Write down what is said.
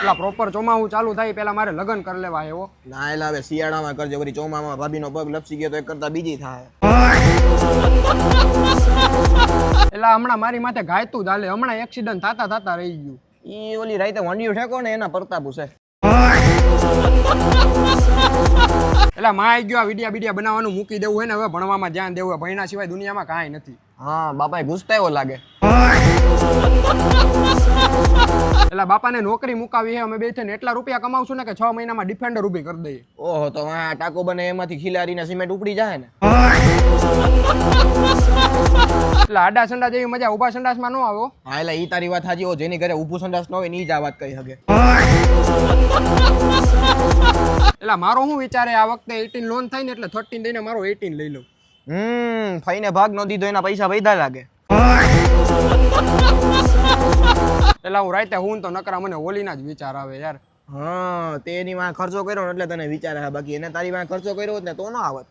એટલે પ્રોપર ચોમાહું ચાલુ થાય પેલા મારે લગ્ન કરી લેવા એવો. ના એલા હવે શિયાળામાં કરજે, વળી ચોમામાં ભાભીનો પગ લપસી ગયો તો એક કરતા બીજી થાય. એટલે હમણાં મારી માથે ઘાયતું જ હાલે, હમણાં એક્સિડન્ટ થતા રહી ગયું. ઈ ઓલી રાતે વંડિયું ઠેકો ને એના પરતાપુ છે. એટલે માં આવી ગયો, આ વિડિયા બનાવવાનું મૂકી દેવું હોય ને, હવે ભણવામાં ધ્યાન દેવું હોય, ભણ્યા સિવાય દુનિયામાં કાંઈ નથી. હા બાપાએ ગુસ્સાયો લાગે. એટલે બાપાને નોકરી મુકાવી છે, અમે બે થઈને એટલા રૂપિયા કમાવશું ને કે 6 મહિનામાં ડિફેન્ડર ઊભી કરી દઈએ. ઓહો, તો આ ટાકો બને એમાંથી ખિલારીને સિમેન્ટ ઉપડી જાય ને. એટલે આડા સંડાસ જેવી મજા ઊભા સંડાસમાં ન આવો. હા એટલે ઈ તારી વાત સાચી હો, જેની ઘરે ઊભું સંડાસ ન હોય ને ઈ જ આ વાત કહી શકે. એટલે મારો શું વિચારે, આ વખતે 18 લોન થાય ને એટલે 13 દઈને મારો 18 લઈ લઉં. ફઈને ભાગ નો દીધો એના પૈસા વૈધા લાગે. એટલે હું રાતે હું તો નકરા મને ઓલીના જ વિચાર આવે યાર. હા તે એની માં ખર્ચો કર્યો ને એટલે તને વિચાર આવે, બાકી એને તારી માં ખર્ચો કર્યો હોત ને તો ન આવત.